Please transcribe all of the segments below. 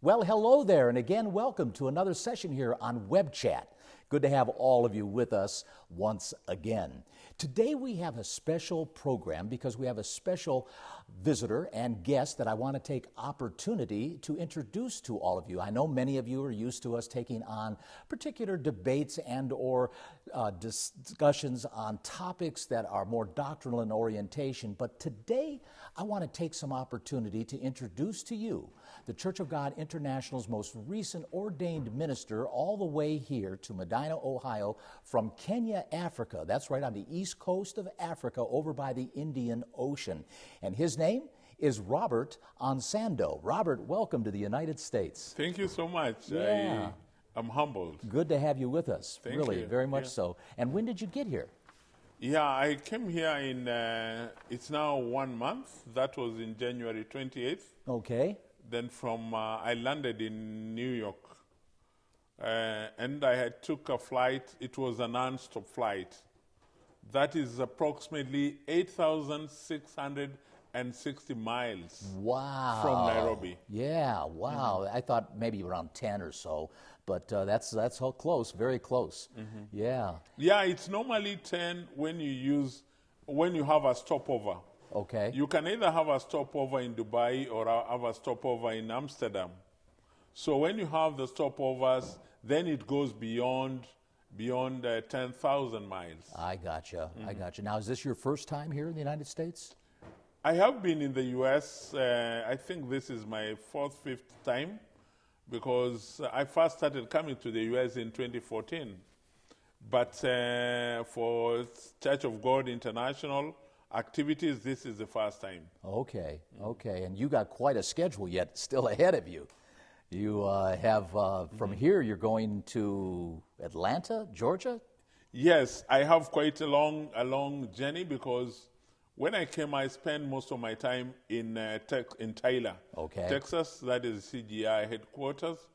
Well, hello there, and again, welcome to another session here on Webchat. Good to have all of you with us once again. Today we have a special program because we have a special visitor and guest that I want to take opportunity to introduce to all of you. I know many of you are used to us taking on particular debates and or discussions on topics that are more doctrinal in orientation, but today I want to take some opportunity to introduce to you the Church of God International's most recent ordained minister all the way here to Medina, Ohio from Kenya, Africa. That's right on the east coast of Africa over by the Indian Ocean. And his name is Robert Onsando. Robert, welcome to the United States. Thank you so much. Yeah. I'm humbled. Good to have you with us. Thank really, you. very much so. And when did you get here? Yeah, I came here in, it's now 1 month. That was in January 28th. Okay. Then I landed in New York. And I had took a flight. It was a non-stop flight. That is approximately 8,660 miles from Nairobi. Yeah, wow. I thought maybe around 10 or so, but that's how close, very close. Yeah. Yeah, it's normally 10 when you have a stopover. Okay. You can either have a stopover in Dubai or have a stopover in Amsterdam. So when you have the stopovers, then it goes beyond 10,000 miles. I gotcha. I gotcha. Now, is this your first time here in the United States? I have been in the U.S. I think this is my fourth, fifth time, because I first started coming to the U.S. in 2014. But for Church of God International activities, this is the first time. Okay, okay. And you got quite a schedule yet still ahead of you. You have, from here, you're going to Atlanta, Georgia? Yes, I have quite a long journey because when I came, I spent most of my time in Tyler, Texas. That is CGI headquarters.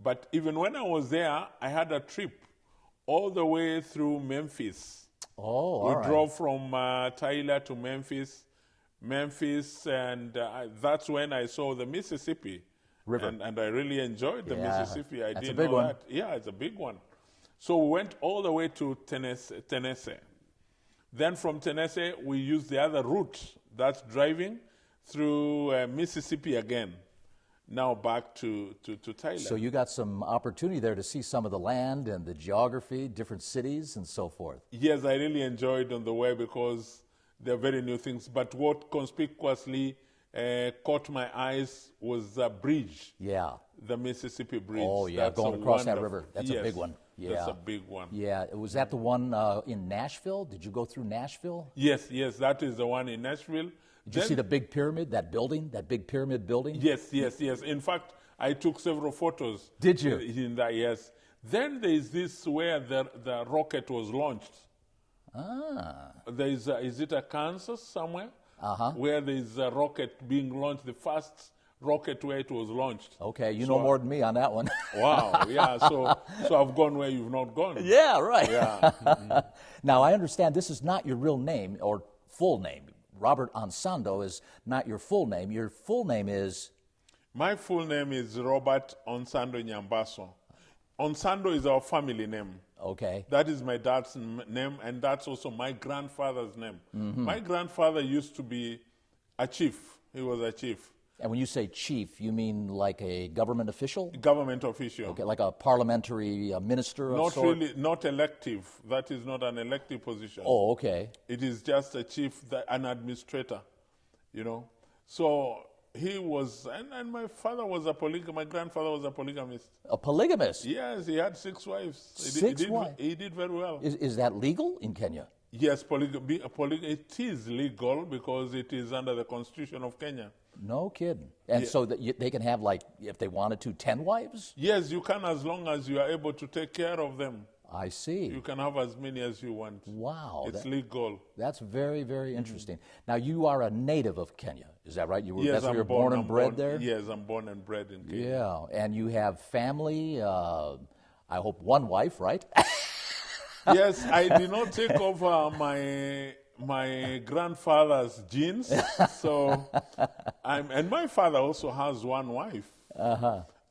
But even when I was there, I had a trip all the way through Memphis. Oh, all right. We drove from Tyler to Memphis, and that's when I saw the Mississippi River. And I really enjoyed the Mississippi. I didn't know that. Yeah, it's a big one. So we went all the way to Tennessee. Then from Tennessee, we used the other route, that's driving through Mississippi again, now back to Tyler. So you got some opportunity there to see some of the land and the geography, different cities and so forth. Yes, I really enjoyed on the way because they're very new things. But what conspicuously caught my eyes was the bridge. Yeah. The Mississippi Bridge. Oh, yeah, that's going across that river. That's a big one. Yeah. That's a big one. Yeah. Was that the one in Nashville? Did you go through Nashville? Yes, that is the one in Nashville. Did you see the big pyramid, that building, that big pyramid building? Yes. In fact, I took several photos. Did you? In that, yes. Then there is this where the rocket was launched. There is is it a Kansas somewhere? Where there is a rocket being launched, the first rocket where it was launched. Okay, you know more than me on that one. Wow, yeah, so I've gone where you've not gone. Yeah, right. Yeah. Now, I understand this is not your real name or full name. Robert Onsando is not your full name. Your full name is? My full name is Robert Onsando Nyambaso. Onsando is our family name. Okay. That is my dad's name, and that's also my grandfather's name. My grandfather used to be a chief. He was a chief. And when you say chief, you mean like a government official? Government official. Okay, like a parliamentary minister of Not sort? really, not elective. That is not an elective position. Oh, okay. It is just a chief, an administrator, So he was, and my father was my grandfather was a polygamist. A polygamist? Yes, he had 6 wives. Six wives? He did very well. Is that legal in Kenya? Yes, it is legal because it is under the Constitution of Kenya. No kidding. And so that they can have, like, if they wanted to, 10 wives? Yes, you can, as long as you are able to take care of them. I see. You can have as many as you want. Wow. It's legal. That's very, very interesting. Now, you are a native of Kenya. Is that right? Yes, that's where you're born and bred there? Yes, I'm born and bred in Kenya. Yeah, and you have family, I hope one wife, right? Yes, I did not take over my grandfather's genes. So, and my father also has one wife.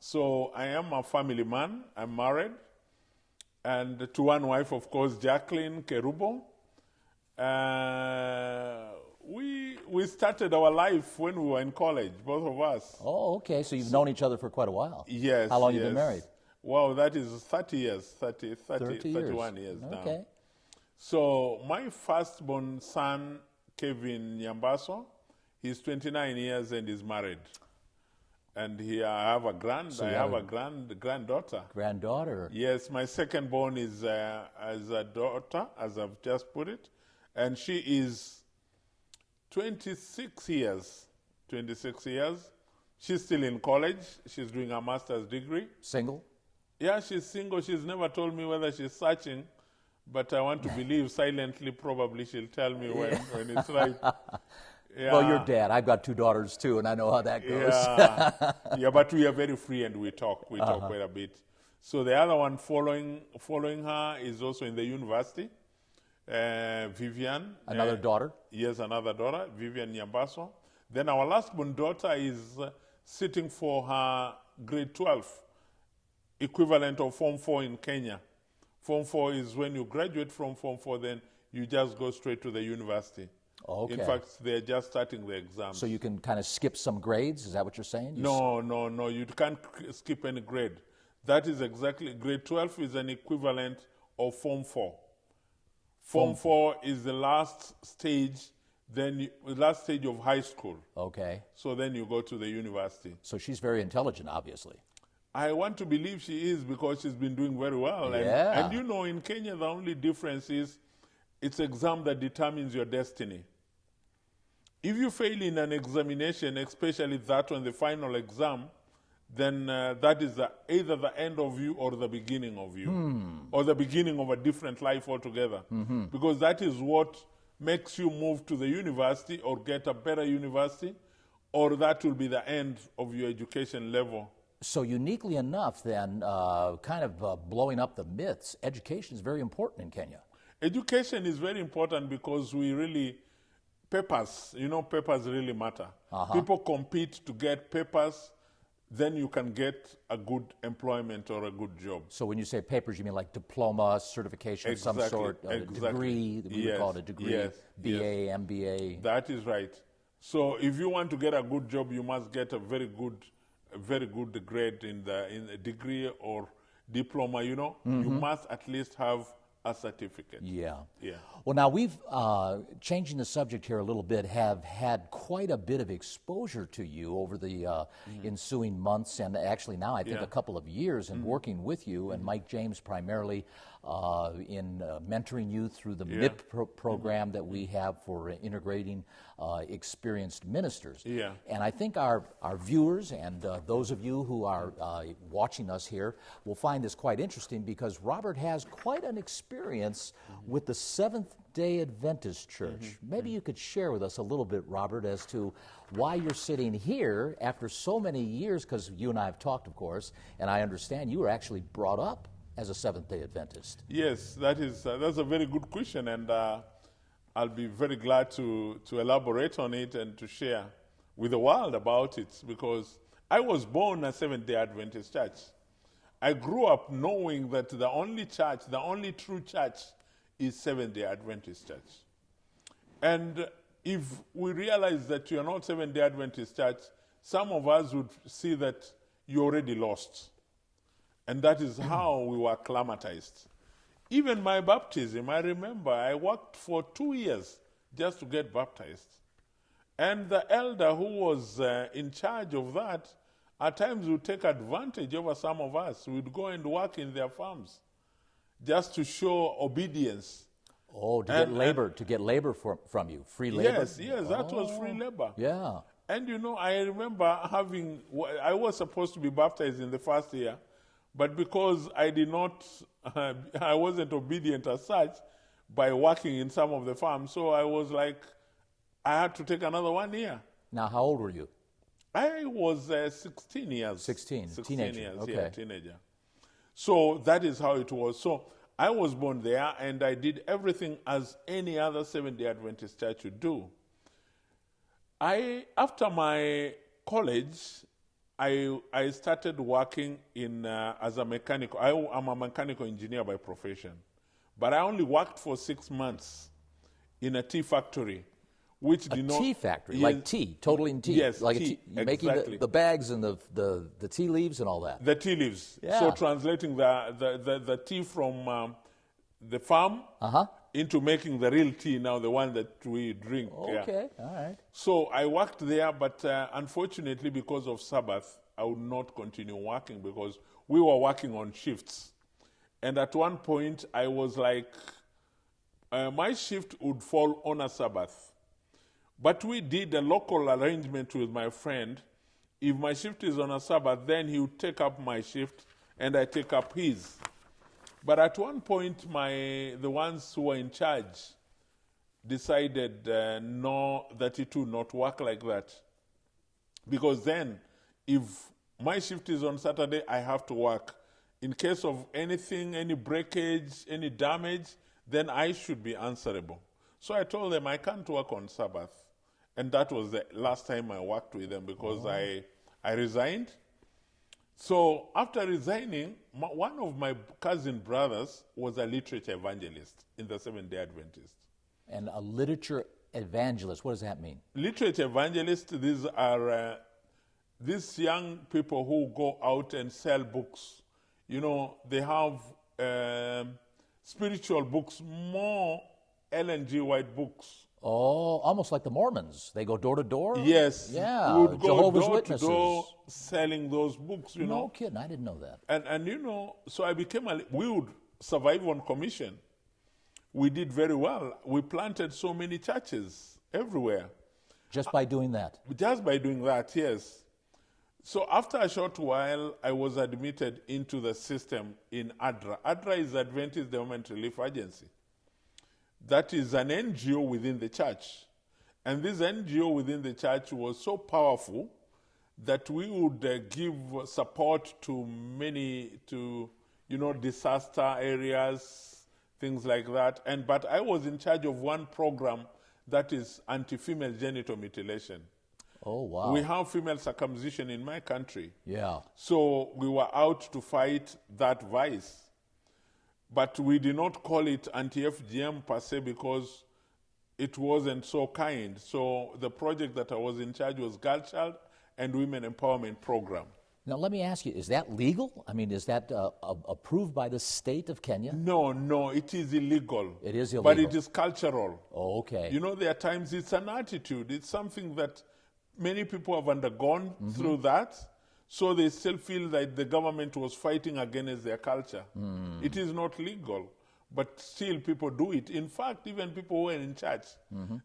So I am a family man. I'm married. And to one wife, of course, Jacqueline Kerubo. We started our life when we were in college, both of us. Oh, okay. So you've known each other for quite a while. Yes. How long have you been married? Wow, that is 30 years, 31 years now. Okay. So my firstborn son, Kevin Nyambaso, he's 29 years and is married. And I have a granddaughter. Granddaughter. Yes, my second-born is as a daughter, as I've just put it. And she is 26 years. 26 years. She's still in college. She's doing a master's degree. Single? Yeah, she's single. She's never told me whether she's searching, but I want to believe silently probably she'll tell me when it's right. Yeah. Well, you're dad. I've got 2 daughters too, and I know how that goes. Yeah, but we are very free and we talk. We talk quite a bit. So the other one following her is also in the university. Vivian. Another daughter? Yes, another daughter, Vivian Nyambaso. Then our last-born daughter is sitting for her grade 12, equivalent of Form 4 in Kenya. Form 4 is when you graduate from Form 4, then you just go straight to the university. Okay. In fact, they're just starting the exams. So you can kind of skip some grades? Is that what you're saying? No. You can't skip any grade. That is exactly, grade 12 is an equivalent of Form 4. Form 4 is the last stage, the last stage of high school. Okay. So then you go to the university. So she's very intelligent, obviously. I want to believe she is because she's been doing very well. Yeah. And you know, in Kenya, the only difference is it's exam that determines your destiny. If you fail in an examination, especially that one, the final exam, then that is either the end of you or the beginning of you, or the beginning of a different life altogether. Because that is what makes you move to the university or get a better university, or that will be the end of your education level. So uniquely enough, then, kind of blowing up the myths, education is very important in Kenya. Education is very important because papers really matter. People compete to get papers, then you can get a good employment or a good job. So when you say papers, you mean like diploma, certification of some sort, degree, we would call it a degree, BA, MBA. That is right. So if you want to get a good job, you must get a very good grade in the degree or diploma, You must at least have a certificate. Yeah. Yeah. Well, now we've, changing the subject here a little bit, have had quite a bit of exposure to you over the ensuing months, and actually now I think a couple of years in working with you, and Mike James primarily in mentoring you through the MIP program that we have for integrating experienced ministers. Yeah. And I think our viewers and those of you who are watching us here will find this quite interesting because Robert has quite an experience with the Seventh-day Adventist Church. Maybe you could share with us a little bit, Robert, as to why you're sitting here after so many years, because you and I have talked, of course, and I understand you were actually brought up as a Seventh-day Adventist. Yes, that's a very good question, and I'll be very glad to elaborate on it and to share with the world about it, because I was born a Seventh-day Adventist church. I grew up knowing that the only church, the only true church, is Seventh-day Adventist church. And if we realize that you're not Seventh-day Adventist church, some of us would see that you're already lost. And that is how we were acclimatized. Even my baptism, I remember I worked for 2 years just to get baptized. And the elder who was in charge of that, at times would take advantage over some of us. We'd go and work in their farms just to show obedience. Oh, to get labor from you, free labor? Yes, that was free labor. Yeah. And I remember I was supposed to be baptized in the first year, but because I wasn't obedient as such by working in some of the farms, so I was like, I had to take another 1 year. Now, how old were you? I was 16 years. 16 teenager. Years, okay. Yeah, teenager. So that is how it was. So I was born there, and I did everything as any other Seventh-day Adventist church would do. After my college, I started working in as a mechanical. I'm a mechanical engineer by profession, but I only worked for 6 months in a tea factory, which a did not... tea factory, like tea, totally in tea. Yes, like tea, making exactly. the bags and the tea leaves and all that. The tea leaves. Yeah. So translating the tea from the farm into making the real tea now, the one that we drink. Okay, all right. So I worked there, but unfortunately, because of Sabbath, I would not continue working because we were working on shifts. And at one point, I was like, my shift would fall on a Sabbath. But we did a local arrangement with my friend. If my shift is on a Sabbath, then he would take up my shift and I take up his. But at one point, the ones who were in charge decided no, that it would not work like that. Because then, if my shift is on Saturday, I have to work. In case of anything, any breakage, any damage, then I should be answerable. So I told them I can't work on Sabbath. And that was the last time I worked with them because I resigned. So after resigning, one of my cousin brothers was a literature evangelist in the Seventh-day Adventist. And a literature evangelist, what does that mean? Literature evangelists, these are these young people who go out and sell books. You know, they have spiritual books, more Ellen G. White books. Oh, almost like the Mormons. They go door to door? Yes. Yeah, would go Jehovah's door Witnesses. To door selling those books, you know. No kidding, I didn't know that. And you know, so I became we would survive on commission. We did very well. We planted so many churches everywhere. Just by doing that? Just by doing that, yes. So after a short while, I was admitted into the system in ADRA. ADRA is Adventist Development Relief Agency. That is an NGO within the church. And this NGO within the church was so powerful that we would give support to many, disaster areas, things like that. But I was in charge of one program that is anti-female genital mutilation. Oh, wow. We have female circumcision in my country. Yeah. So we were out to fight that vice. But we did not call it anti-FGM per se because it wasn't so kind. So the project that I was in charge was Girl Child and Women Empowerment Program. Now let me ask you, is that legal? I mean, is that approved by the state of Kenya? No, it is illegal. It is illegal. But it is cultural. Oh, okay. You know, there are times it's an attitude. It's something that many people have undergone through that. So they still feel that the government was fighting against their culture. It is not legal, but still people do it. In fact, even people who were in church,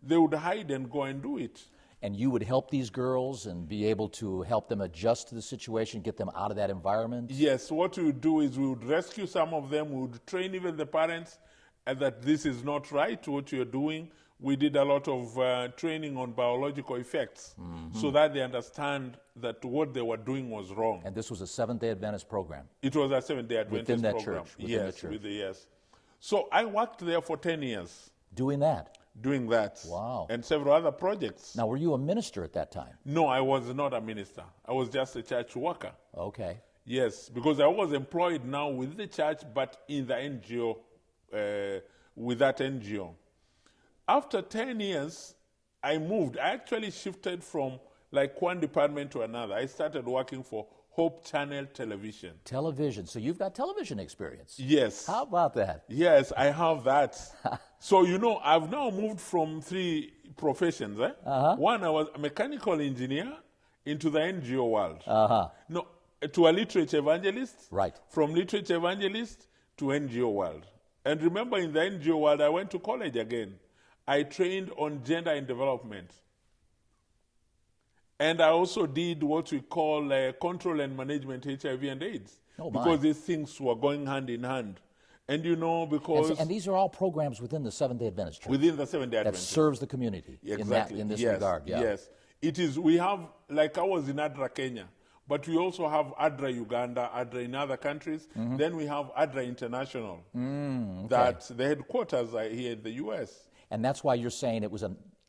they would hide and go and do it. And you would help these girls and be able to help them adjust to the situation, get them out of that environment? Yes, what we would do is we would rescue some of them, we would train even the parents that this is not right, what you're doing. We did a lot of training on biological effects so that they understand that what they were doing was wrong. And this was a Seventh-day Adventist program? It was a Seventh-day Adventist within that program. Church? Within the church? Yes. So I worked there for 10 years. Doing that? Doing that. Wow. And several other projects. Now, were you a minister at that time? No, I was not a minister. I was just a church worker. Okay. Yes, because I was employed now with the church, but in the NGO, with that NGO. After 10 years, I moved. I actually shifted from like one department to another. I started working for Hope Channel Television. Television. So you've got television experience. Yes. How about that? Yes, I have that. So, you know, I've now moved from 3 professions. One, I was a mechanical engineer into the NGO world. No, to a literature evangelist. Right. From literature evangelist to NGO world. And remember, in the NGO world, I went to college again. I trained on gender and development. And I also did what we call control and management HIV and AIDS. Because these things were going hand in hand. And you know, because... And these are all programs within the Seventh-day Adventist Church. Within the Seventh-day Adventist. That serves the community exactly. in this regard. Yeah. Yes. It is, we have, like I was in ADRA Kenya, but we also have ADRA Uganda, ADRA in other countries. Then we have ADRA International. That the headquarters are here in the U.S. And that's why you're saying it was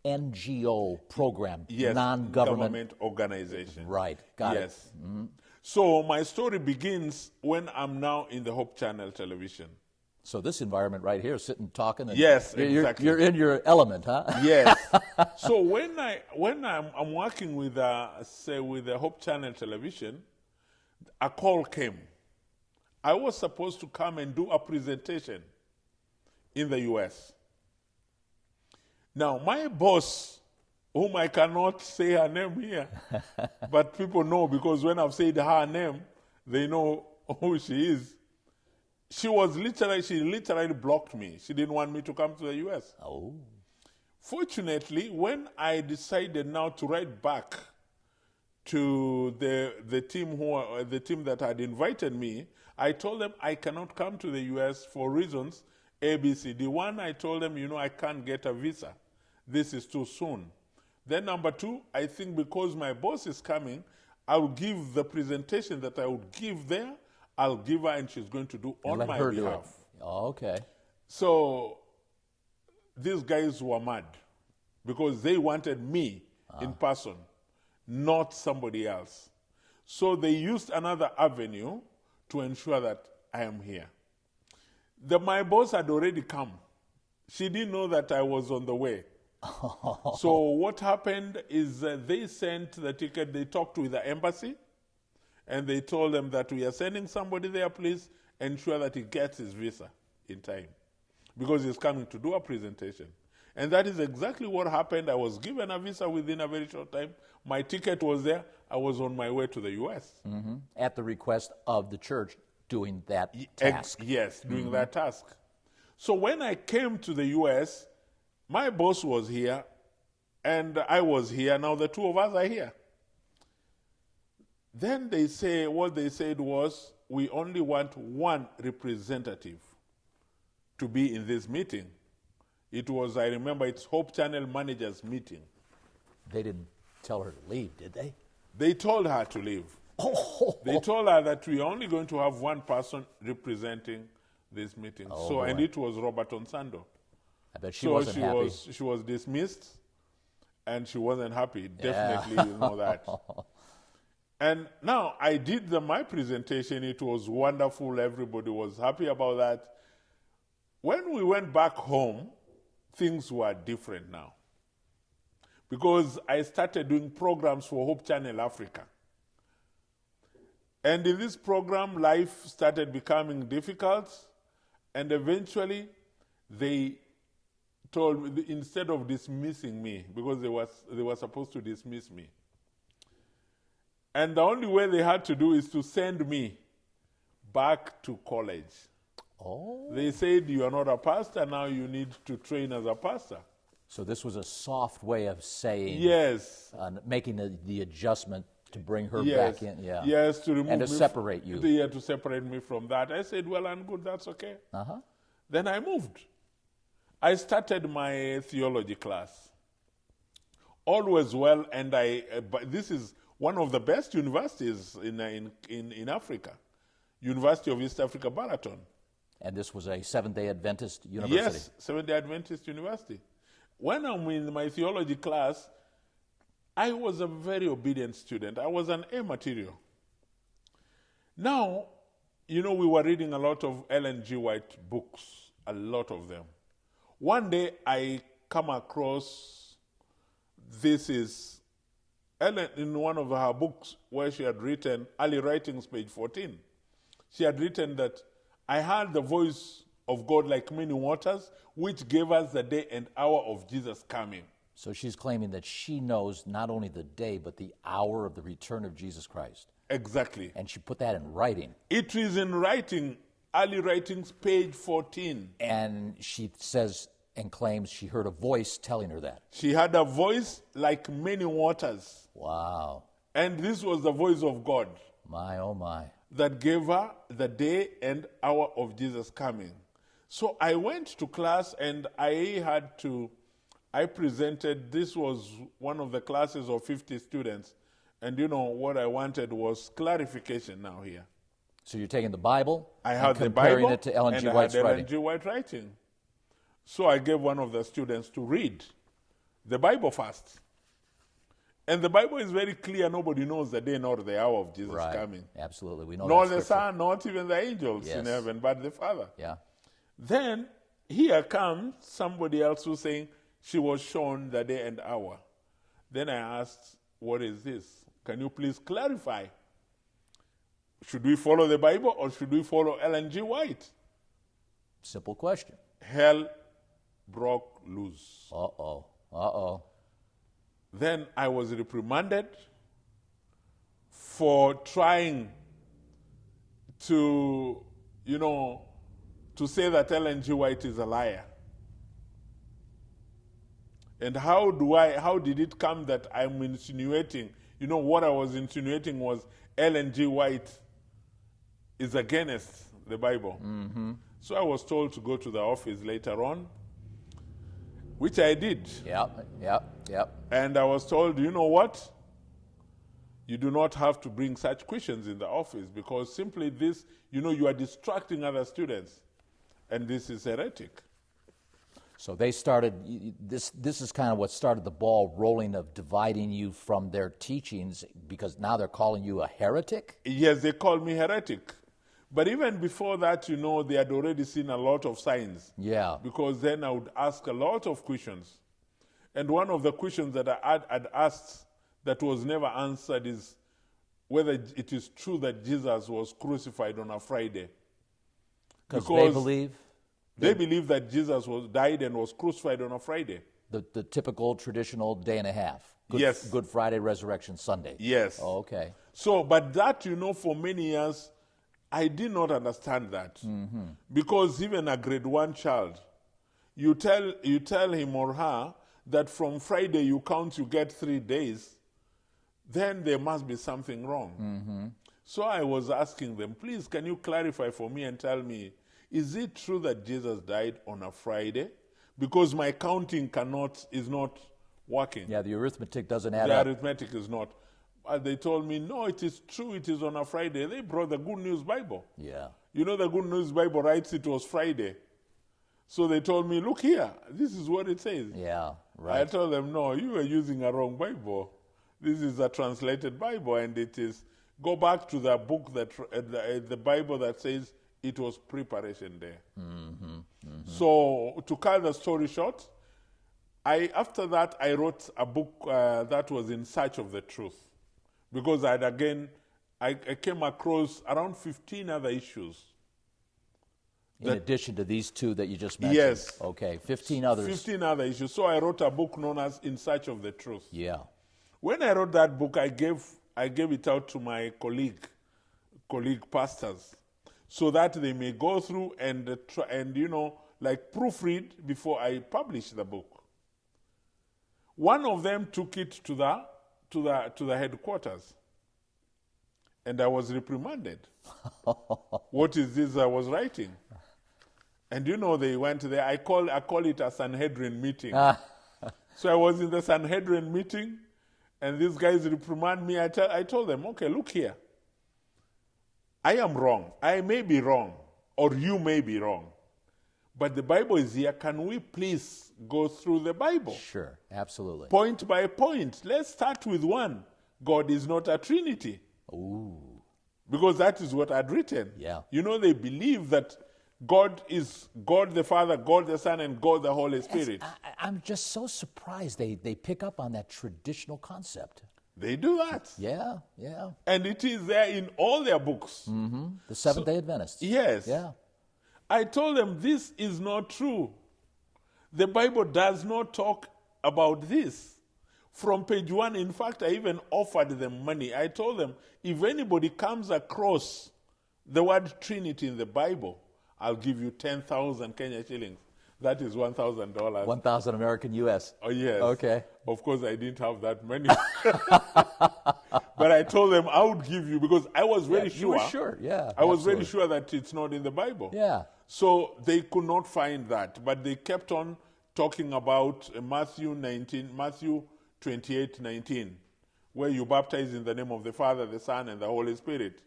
NGO program, yes, non-government organization. Right, got it. Yes. Mm-hmm. So my story begins when I'm now in the Hope Channel television. So this environment right here, sitting talking, and yes, exactly. You're in your element, huh? Yes. So when I'm working with with the Hope Channel television, a call came. I was supposed to come and do a presentation in the U.S. Now, my boss, whom I cannot say her name here, but people know because when I've said her name, they know who she is. She literally blocked me. She didn't want me to come to the U.S. Oh. Fortunately, when I decided now to write back to the team that had invited me, I told them I cannot come to the U.S. for reasons ABCD. One, I told them, I can't get a visa. This is too soon. Then number two, I think because my boss is coming, I will give the presentation that I would give there, I'll give her and she's going to do on my behalf. Oh, okay. So these guys were mad because they wanted me in person, not somebody else. So they used another avenue to ensure that I am here. My boss had already come. She didn't know that I was on the way. So what happened is they sent the ticket, they talked with the embassy, and they told them that we are sending somebody there, please ensure that he gets his visa in time, because he's coming to do a presentation. And that is exactly what happened. I was given a visa within a very short time. My ticket was there. I was on my way to the U.S. Mm-hmm. At the request of the church doing that task. Yes, doing that task. So when I came to the U.S., my boss was here, and I was here. Now the two of us are here. Then what they said was, we only want one representative to be in this meeting. It was, I remember, it's Hope Channel Managers meeting. They didn't tell her to leave, did they? They told her to leave. They told her that we are only going to have one person representing this meeting. And it was Robert Onsando. I bet she wasn't happy. She was dismissed, and she wasn't happy. Definitely, you know that. And now I did my presentation. It was wonderful. Everybody was happy about that. When we went back home, things were different now, because I started doing programs for Hope Channel Africa. And in this program, life started becoming difficult, and eventually they told me, instead of dismissing me, because they were supposed to dismiss me, and the only way they had to do is to send me back to college. Oh. They said, you are not a pastor, now you need to train as a pastor. So this was a soft way of saying, yes, making the adjustment to bring her back in. Yeah. Yes, to remove and to separate you. Yeah, to separate me from that. I said, well and good, that's okay. Then I moved. I started my theology class. All was well, and but this is one of the best universities in Africa, University of East Africa, Baraton. And this was a Seventh-day Adventist university? Yes, Seventh-day Adventist university. When I'm in my theology class, I was a very obedient student. I was an A material. Now, we were reading a lot of Ellen G. White books, a lot of them. One day, I come across, this is Ellen in one of her books where she had written, Early Writings, page 14. She had written that, I heard the voice of God like many waters, which gave us the day and hour of Jesus coming. So she's claiming that she knows not only the day, but the hour of the return of Jesus Christ. Exactly. And she put that in writing. It is in writing, Early Writings, page 14. And she says and claims she heard a voice telling her that. She had a voice like many waters. Wow. And this was the voice of God. My, oh my. That gave her the day and hour of Jesus coming. So I went to class and I presented, this was one of the classes of 50 students. And what I wanted was clarification now here. So you're taking the Bible and comparing it to Ellen G. White's writing. Ellen G. White writing. So I gave one of the students to read the Bible first. And the Bible is very clear. Nobody knows the day nor the hour of Jesus coming. Absolutely. We know nor that the Son, not even the angels in heaven, but the Father. Yeah. Then here comes somebody else who's saying she was shown the day and hour. Then I asked, what is this? Can you please clarify? Should we follow the Bible or should we follow Ellen G. White? Simple question. Hell broke loose. Uh-oh. Uh-oh. Then I was reprimanded for trying to, to say that Ellen G. White is a liar. And how did it come that I'm insinuating? What I was insinuating was Ellen G. White is against the Bible. Mm-hmm. So I was told to go to the office later on, which I did. Yep. And I was told, you know what? You do not have to bring such questions in the office because simply this, you are distracting other students. And this is heretic. So they started, this is kind of what started the ball rolling of dividing you from their teachings because now they're calling you a heretic? Yes, they called me heretic. But even before that, they had already seen a lot of signs. Yeah. Because then I would ask a lot of questions. And one of the questions that I had asked that was never answered is whether it is true that Jesus was crucified on a Friday. Because they believe that Jesus died and was crucified on a Friday. The typical traditional day and a half. Yes. Good Friday, Resurrection Sunday. Yes. Oh, okay. So, but that, for many years, I did not understand that. Mm-hmm. Because even a grade 1 child, you tell him or her that from Friday you count you get 3 days, then there must be something wrong. Mm-hmm. So I was asking them, please, can you clarify for me and tell me, is it true that Jesus died on a Friday? Because my counting is not working. Yeah, the arithmetic doesn't add up. The arithmetic is not. They told me, no, it is true, it is on a Friday. They brought the Good News Bible. Yeah. The Good News Bible writes it was Friday. So they told me, look here, this is what it says. Yeah, right. I told them, no, you are using a wrong Bible. This is a translated Bible, and it is, go back to the book, the Bible that says it was preparation day. Mm-hmm. Mm-hmm. So to cut the story short, after that I wrote a book that was In Search of the Truth. Because I came across around 15 other issues. In addition to these two that you just mentioned? Yes. Okay, 15 others. 15 other issues. So I wrote a book known as In Search of the Truth. Yeah. When I wrote that book, I gave it out to my colleague pastors so that they may go through and proofread before I publish the book. One of them took it to the headquarters, and I was reprimanded. What is this I was writing? And they went there. I call it a Sanhedrin meeting. So I was in the Sanhedrin meeting, and these guys reprimand me. I told them, okay, look here. I am wrong. I may be wrong, or you may be wrong. But the Bible is here. Can we please go through the Bible? Sure, absolutely. Point by point. Let's start with one. God is not a Trinity. Ooh. Because that is what I'd written. Yeah. They believe that God is God the Father, God the Son, and God the Holy Spirit. I'm just so surprised they pick up on that traditional concept. They do that. Yeah, yeah. And it is there in all their books. Mm-hmm. The Seventh-day Adventists. Yes. Yeah. I told them this is not true. The Bible does not talk about this. From page 1, in fact, I even offered them money. I told them, if anybody comes across the word Trinity in the Bible, I'll give you 10,000 Kenya shillings. That is $1,000. 1,000 American US. Oh, yes. Okay. Of course, I didn't have that money. But I told them I would give you, because I was very sure. You were sure, yeah. I was very sure that it's not in the Bible. Yeah. So they could not find that. But they kept on talking about Matthew 28:19, where you baptize in the name of the Father, the Son, and the Holy Spirit.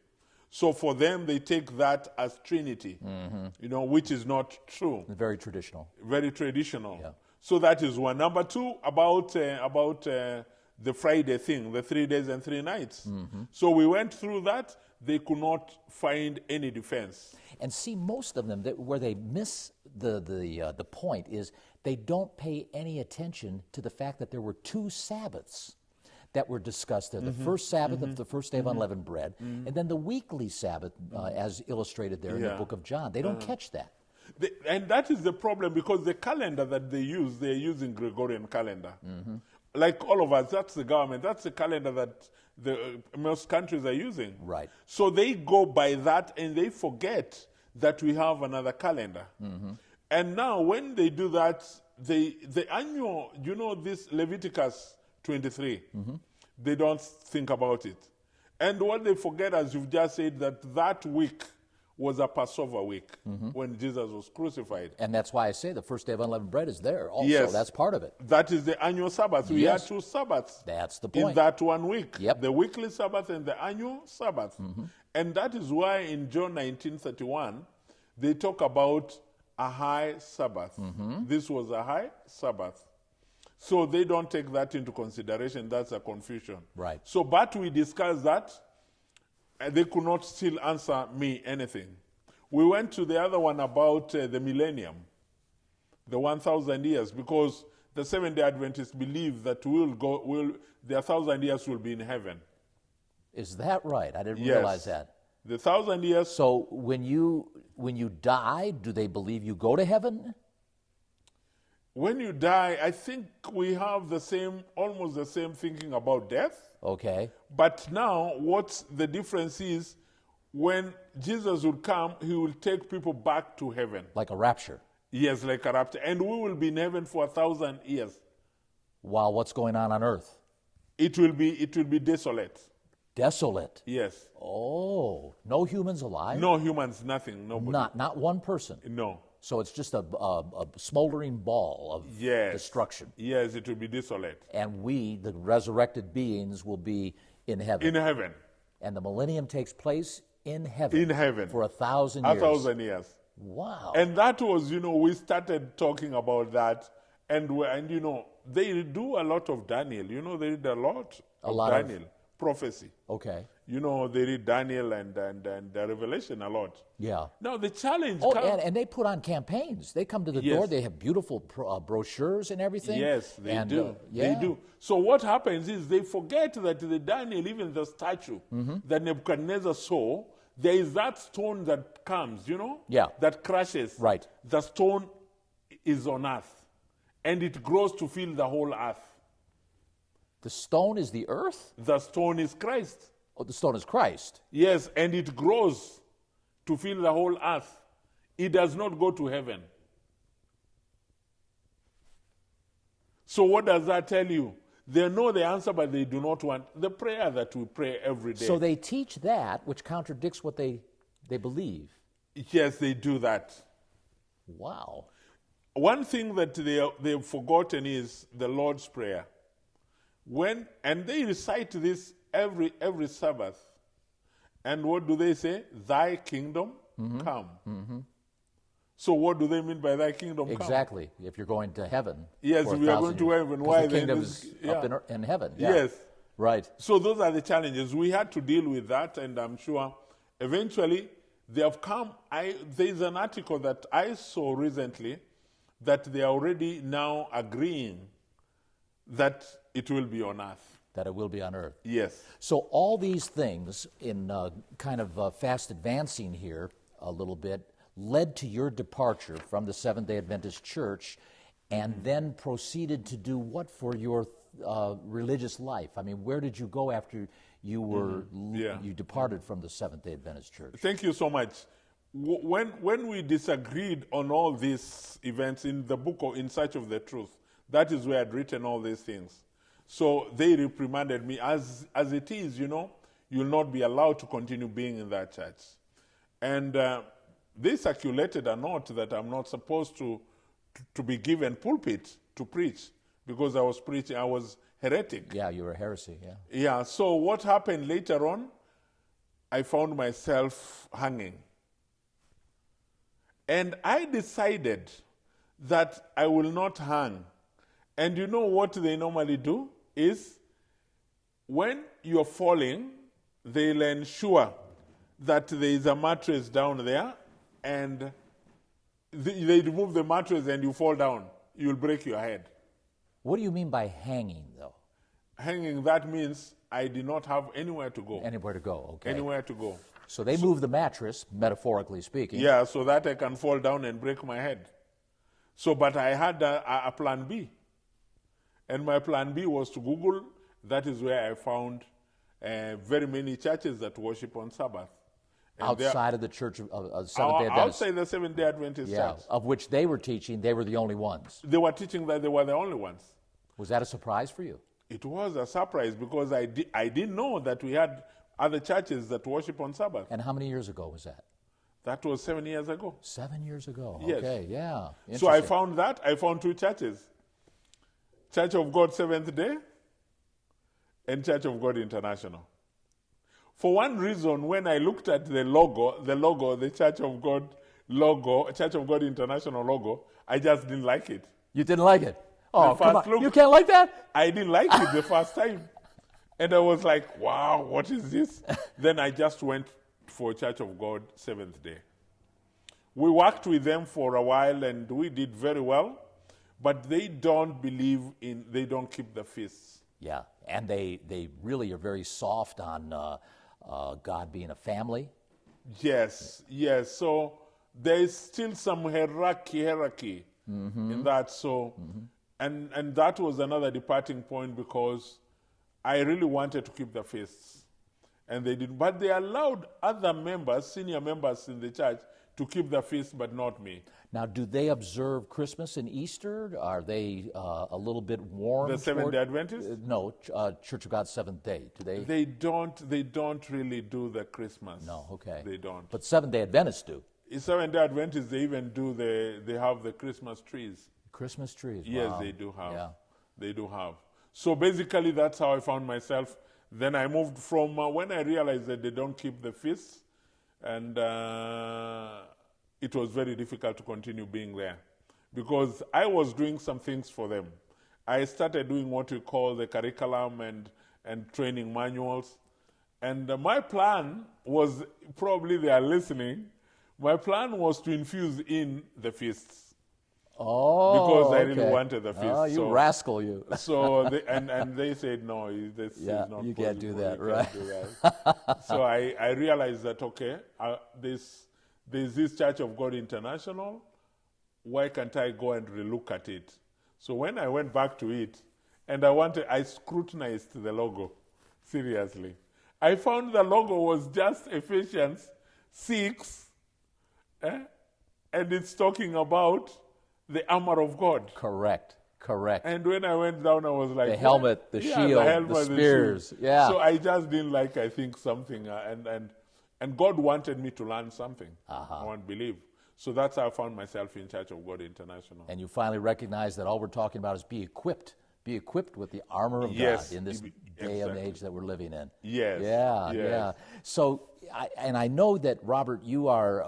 So for them, they take that as Trinity, which is not true. Very traditional. Very traditional. Yeah. So that is one. Number two, about the Friday thing, the 3 days and 3 nights. So we went through that. They could not find any defense. And see, most of them, where they miss the point is they don't pay any attention to the fact that there were 2 Sabbaths that were discussed there. The first Sabbath of the first day of unleavened bread, and then the weekly Sabbath, as illustrated there in the book of John. They don't catch that. And that is the problem, because the calendar that they use, they're using Gregorian calendar. Like all of us, that's the government. That's the calendar that most countries are using. Right. So they go by that, and they forget that we have another calendar. And now when they do that, the annual, this Leviticus 23, they don't think about it. And what they forget, as you've just said, that week was a Passover week when Jesus was crucified. And that's why I say the first day of unleavened bread is there also. Yes. That's part of it. That is the annual Sabbath. We had 2 Sabbaths. That's the point. In that 1 week. Yep. The weekly Sabbath and the annual Sabbath. And that is why in John 19:31, they talk about a high Sabbath. This was a high Sabbath. So they don't take that into consideration. That's a confusion. Right. So, but we discussed that. They could not still answer me anything. We went to the other one about the millennium, the 1,000 years, because the Seventh-day Adventists believe that their 1,000 years will be in heaven. Is that right? I didn't realize that. The 1,000 years. So when you die, do they believe you go to heaven? When you die, I think we have almost the same thinking about death. Okay. But now, what the difference is, when Jesus will come, he will take people back to heaven. Like a rapture. Yes, like a rapture. And we will be in heaven for 1,000 years. While what's going on earth? It will be desolate. Desolate? Yes. Oh, no humans alive? No humans, nothing, nobody. Not one person? No. So it's just a smoldering ball of destruction. Yes, it will be desolate. And we, the resurrected beings, will be in heaven. In heaven. And the millennium takes place in heaven. In heaven. For 1,000 years. 1,000 years. Wow. And that was, we started talking about that. And they do a lot of Daniel. They read a lot of Daniel. Prophecy. Okay. They read Daniel and the Revelation a lot. Yeah. Now the challenge and they put on campaigns. They come to the door. They have beautiful brochures and everything. Yes, they do. They do. So what happens is they forget that the Daniel, even the statue that Nebuchadnezzar saw, there is that stone that comes, that crashes. Right. The stone is on earth, and it grows to fill the whole earth. The stone is the earth? The stone is Christ. Oh, the stone is Christ. Yes, and it grows to fill the whole earth. It does not go to heaven. So what does that tell you? They know the answer, but they do not want the prayer that we pray every day. So they teach that, which contradicts what they believe. Yes, they do that. Wow. One thing that they've forgotten is the Lord's Prayer. And they recite this every Sabbath. And what do they say? Thy kingdom come. So what do they mean by thy kingdom come? Exactly. If you're going to heaven. Yes, we are going to heaven. Why the kingdom is up in heaven. Yeah. Yes. Right. So those are the challenges. We had to deal with that, and I'm sure eventually they have come. There's an article that I saw recently that they are already now agreeing that it will be on earth. That it will be on earth. Yes. So all these things, in kind of fast advancing here a little bit, led to your departure from the Seventh-day Adventist Church, and then proceeded to do what for your religious life? I mean, where did you go after you you departed from the Seventh-day Adventist Church? Thank you so much. When we disagreed on all these events in the book In Search of the Truth, that is where I'd written all these things. So they reprimanded me. As it is, you'll not be allowed to continue being in that church. And they circulated a note that I'm not supposed to be given pulpit to preach, because I was preaching, I was heretic. Yeah, you were a heresy, yeah. Yeah, so what happened later on, I found myself hanging. And I decided that I will not hang And you know what they normally do is when you're falling, they'll ensure that there is a mattress down there, and they remove the mattress and you fall down. You'll break your head. What do you mean by hanging, though? Hanging, that means I did not have anywhere to go. Anywhere to go, okay. Anywhere to go. So they move the mattress, metaphorically speaking. Yeah, so that I can fall down and break my head. So, but I had a plan B. And my plan B was to Google. That is where I found very many churches that worship on Sabbath. And outside of the church of Seventh-day Adventists. Outside the Seventh-day Adventist church. Of which they were teaching, they were the only ones. They were teaching that they were the only ones. Was that a surprise for you? It was a surprise because I didn't know that we had other churches that worship on Sabbath. And how many years ago was that? That was 7 years ago. 7 years ago. Yes. Okay, yeah. So I found that. I found two churches. Church of God Seventh Day and Church of God International. For one reason, when I looked at the logo, the Church of God logo, Church of God International logo, I just didn't like it. You didn't like it? Oh, come on. Look, you can't like that? I didn't like it the first time. And I was like, wow, what is this? Then I just went for Church of God Seventh Day. We worked with them for a while and we did very well, but they don't keep the feasts. Yeah, and they really are very soft on God being a family. Yes. So there's still some hierarchy in that. So, and that was another departing point because I really wanted to keep the feasts. And they didn't. But they allowed other members, senior members in the church, to keep the feast, but not me. Now, do they observe Christmas and Easter? Are they a little bit warm? The Seventh-day Adventists? No, Church of God Seventh Day. Do they? They don't really do the Christmas. No, okay. They don't. But Seventh-day Adventists do. Seventh-day Adventists, they even do they have the Christmas trees. Christmas trees. Yes, wow. they do have. Yeah. They do have. So basically, that's how I found myself. Then I moved from when I realized that they don't keep the feasts, and it was very difficult to continue being there because I was doing some things for them. I started doing what we call the curriculum and training manuals. And my plan was, probably they are listening, my plan was to infuse in the feasts. Oh, because I really wanted the feast. Oh, you rascal, you. So they said no, this is not you can't do that, you right? Can't do that. So I realized that there's this Church of God International. Why can't I go and relook at it? So when I went back to it, and I scrutinized the logo seriously. I found the logo was just Ephesians 6, and it's talking about the armor of God. Correct. And when I went down, I was like, the helmet, the shield, the spears. Yeah. So I just didn't like, I think, something, and God wanted me to learn something. I won't believe. So that's how I found myself in Church of God International. And you finally recognized that all we're talking about is be equipped with the armor of God in this day and age that we're living in. Yes. Yeah. So, I know that, Robert, you are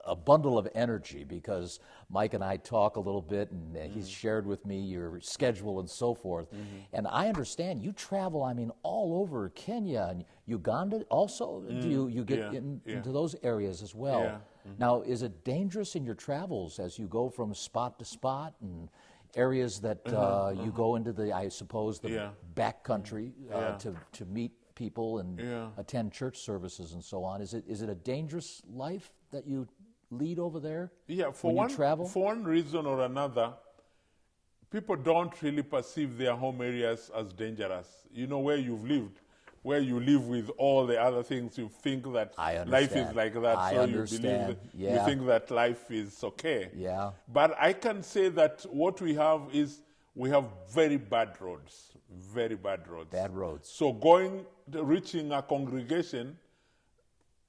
a bundle of energy because Mike and I talk a little bit, and he's shared with me your schedule and so forth. And I understand you travel, all over Kenya and Uganda also. Do you get into those areas as well? Yeah. Now, is it dangerous in your travels as you go from spot to spot and areas that you go into I suppose, the back country to meet people and attend church services and so on? Is it a dangerous life that you lead over there? Yeah, for one reason or another, people don't really perceive their home areas as dangerous. You know, where you've lived, where you live with all the other things, you think that life is like that. You think that life is okay. Yeah. But I can say that what we have is we have very bad roads. Very bad roads. Bad roads. So reaching a congregation,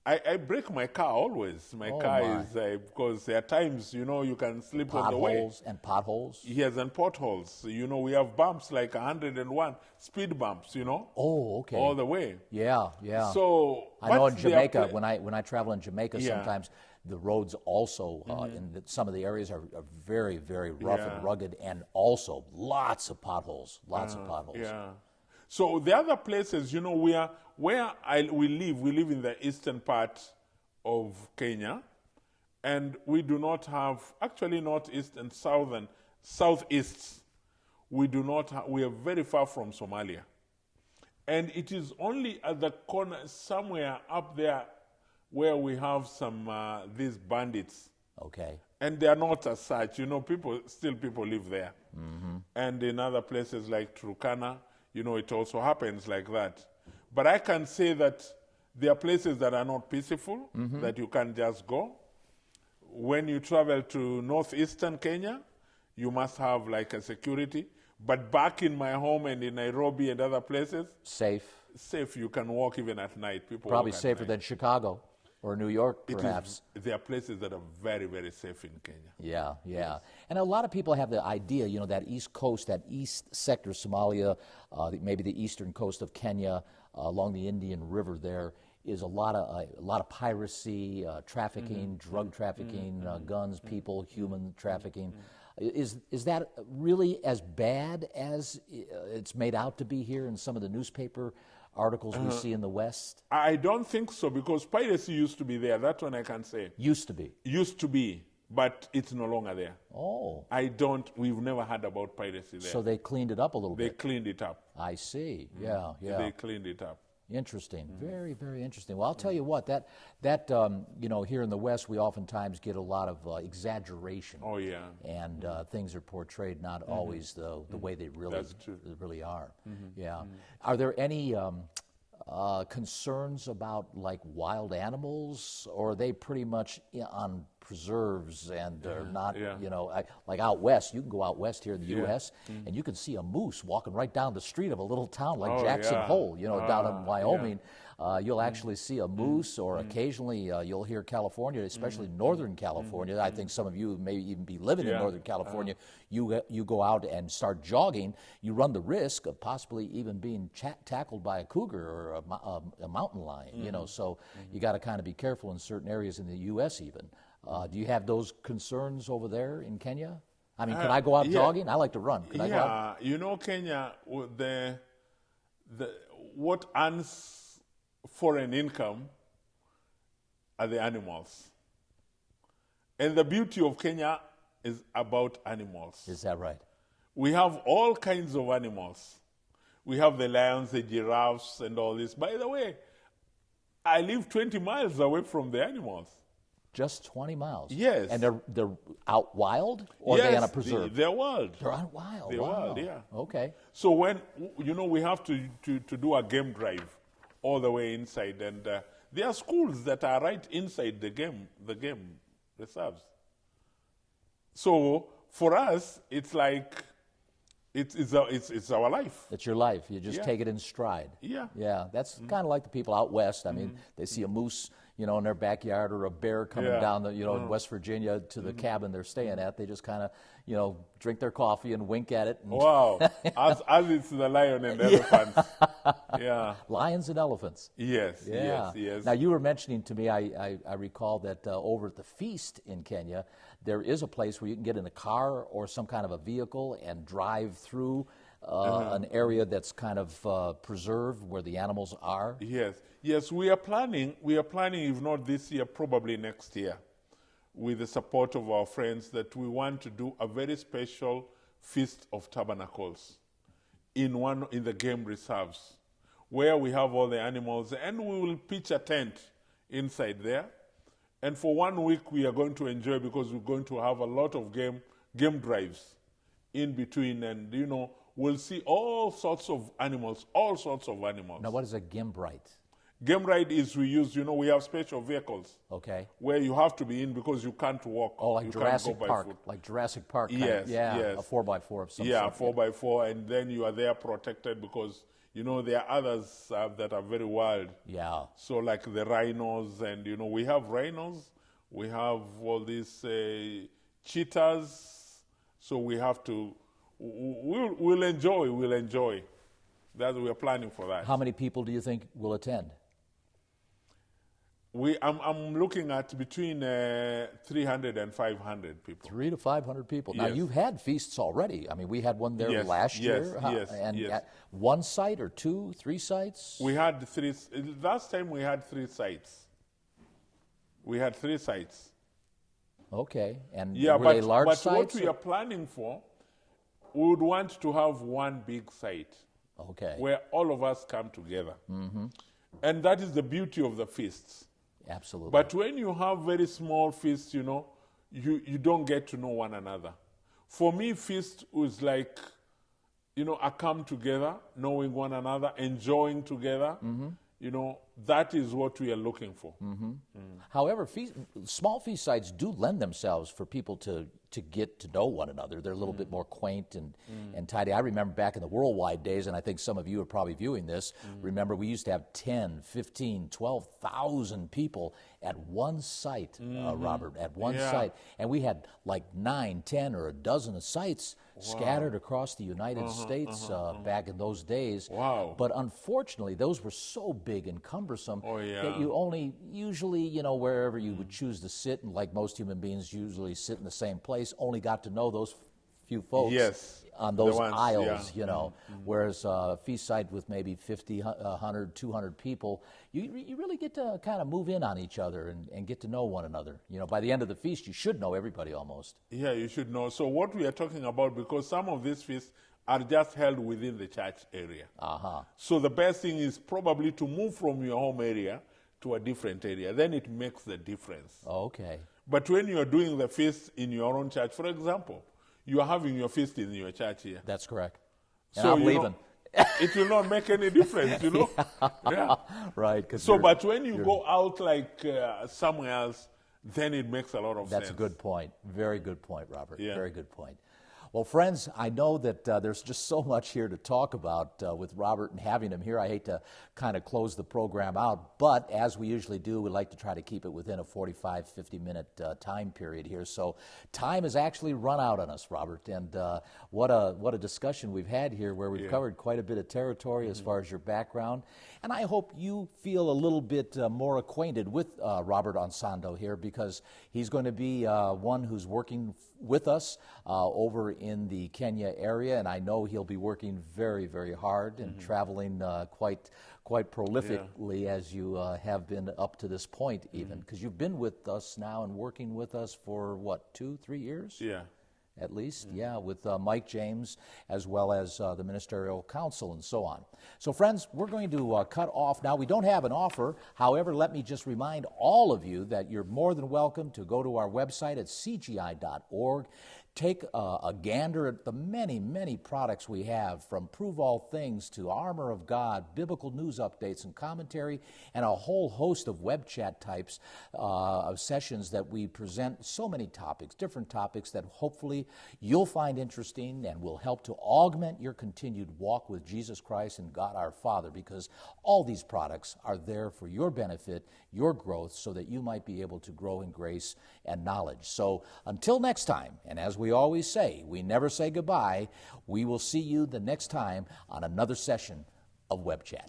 I break my car always. My car is, because there are times, you can slip on the way. Potholes and potholes? Yes, and potholes. We have bumps like 101, speed bumps, Oh, okay. all the way. Yeah, yeah. So I know in Jamaica, when I travel in Jamaica, sometimes the roads also in some of the areas are very, very rough and rugged, and also lots of potholes, Yeah. So the other places, where we live in the eastern part of Kenya, and we do not have, actually northeast and southeast, we are very far from Somalia. And it is only at the corner, somewhere up there, where we have some, these bandits. Okay. And they are not as such, people live there. And in other places like Turkana, it also happens like that. But I can say that there are places that are not peaceful, that you can't just go. When you travel to northeastern Kenya, you must have like a security. But back in my home and in Nairobi and other places, safe. You can walk even at night. People probably walk safer than Chicago or New York, perhaps. There are places that are very, very safe in Kenya. Yeah, yeah. Yes. And a lot of people have the idea, that East Coast, that east sector of Somalia, maybe the eastern coast of Kenya, along the Indian River there, is a lot of piracy, trafficking, drug trafficking, guns, people, human trafficking. Is that really as bad as it's made out to be here in some of the newspaper articles we see in the West? I don't think so, because piracy used to be there. That one I can say. Used to be. Used to be, but it's no longer there. Oh. We've never heard about piracy there. So they cleaned it up a little bit. They cleaned it up. I see. Yeah, yeah. They cleaned it up. Interesting. Very, very interesting. Well, I'll tell you what, that here in the West, we oftentimes get a lot of exaggeration. Oh, yeah. And things are portrayed not always the way they really are. Yeah. Are there any concerns about like wild animals, or are they pretty much on preserves and are not, like out west? You can go out west here in the U.S. and you can see a moose walking right down the street of a little town like Jackson Hole, down in Wyoming. You'll actually see a moose, or occasionally you'll hear California, especially Northern California. I think some of you may even be living in Northern California. You go out and start jogging, you run the risk of possibly even being tackled by a cougar or a mountain lion, so you got to kind of be careful in certain areas in the U.S. even. Do you have those concerns over there in Kenya? I mean, can I go out jogging? I like to run. Can I go out? Kenya, what earns foreign income are the animals. And the beauty of Kenya is about animals. Is that right? We have all kinds of animals. We have the lions, the giraffes, and all this. By the way, I live 20 miles away from the animals. Just 20 miles? Yes. And they're out wild, or are they on a preserve? They're wild. They're out wild. They're wild, yeah. Okay. So when, we have to do a game drive all the way inside, and there are schools that are right inside the game reserves. So for us, it's like, it's our life. It's your life. You just take it in stride. Yeah. Yeah. That's kind of like the people out west. I mean, they see a moose, in their backyard, or a bear coming down the, in West Virginia to the cabin they're staying at. They just kind of, drink their coffee and wink at it. And wow. as it's the lion and elephants. Yeah. Lions and elephants. Yes. Yeah. Yes. Now, you were mentioning to me, I recall that over at the Feast in Kenya, there is a place where you can get in a car or some kind of a vehicle and drive through an area that's kind of preserved where the animals are. Yes, we are planning, if not this year, probably next year, with the support of our friends, that we want to do a very special Feast of Tabernacles in the game reserves, where we have all the animals, and we will pitch a tent inside there. And for 1 week, we are going to enjoy, because we're going to have a lot of game drives in between, and we'll see all sorts of animals. Now, what is a gimbrite? Gimbrite is we have special vehicles. Okay. Where you have to be in because you can't walk. Oh, like Jurassic Park. Like Jurassic Park. Yes. A 4x4 of some sort. Yeah, 4x4, and then you are there protected, because You know, there are others that are very wild. Yeah. So like the rhinos, and you know, we have rhinos, we have all these cheetahs. So we have to, we'll enjoy. We are planning for that. How many people do you think will attend? I'm looking at between 300 and 500 people. 300 to 500 people. Yes. Now, you've had feasts already. I mean, we had one there last year. And at one site or 2, 3 sites? We had 3. Last time we had 3 sites. We had 3 sites. Okay. And were they large sites? But what we are planning for, we would want to have one big site. Okay. Where all of us come together. Mm-hmm. And that is the beauty of the feasts. Absolutely. But when you have very small feasts, you know, you don't get to know one another. For me, feast was like, you know, a come together, knowing one another, enjoying together. Mm-hmm. You know, that is what we are looking for. Mm-hmm. However, small feast sites do lend themselves for people to get to know one another. They're a little bit more quaint and tidy. I remember back in the worldwide days, and I think some of you are probably viewing this, remember we used to have 10, 15, 12,000 people at one site, Robert, at one site. And we had like 9, 10, or a dozen sites scattered across the United States back in those days. Wow. But unfortunately, those were so big and cumbersome that you only, usually, you know, wherever you would choose to sit, and like most human beings usually sit in the same place, only got to know those few folks on those aisles, you know. Whereas a feast site with maybe 50, 100, 200 people, you really get to kind of move in on each other and get to know one another. You know, by the end of the feast, you should know everybody almost. Yeah, you should know. So what we are talking about, because some of these feasts are just held within the church area. So the best thing is probably to move from your home area to a different area. Then it makes the difference. Okay. But when you are doing the feast in your own church, for example, you are having your feast in your church here. That's correct. And so I'm leaving. It will not make any difference, you know. Right. So, but when you go out like somewhere else, then it makes a lot of sense. That's a good point. Very good point, Robert. Yeah. Very good point. Well, friends, I know that there's just so much here to talk about with Robert and having him here. I hate to kind of close the program out, but as we usually do, we like to try to keep it within a 45, 50-minute time period here. So time has actually run out on us, Robert, and what a discussion we've had here where we've covered quite a bit of territory as far as your background. And I hope you feel a little bit more acquainted with Robert Onsando here, because he's going to be one who's working with us over in the Kenya area, and I know he'll be working very, very hard and traveling quite prolifically as you have been up to this point, even, because you've been with us now and working with us for what, 2-3 years? Yeah. At least, with Mike James, as well as the Ministerial Council and so on. So, friends, we're going to cut off now. We don't have an offer. However, let me just remind all of you that you're more than welcome to go to our website at cgi.org. Take a gander at the many, many products we have, from Prove All Things to Armor of God, biblical news updates and commentary, and a whole host of Webchat types of sessions that we present. So many topics, different topics that hopefully you'll find interesting and will help to augment your continued walk with Jesus Christ and God our Father, because all these products are there for your benefit, your growth, so that you might be able to grow in grace and knowledge. So until next time, and as we always say, we never say goodbye. We will see you the next time on another session of Webchat.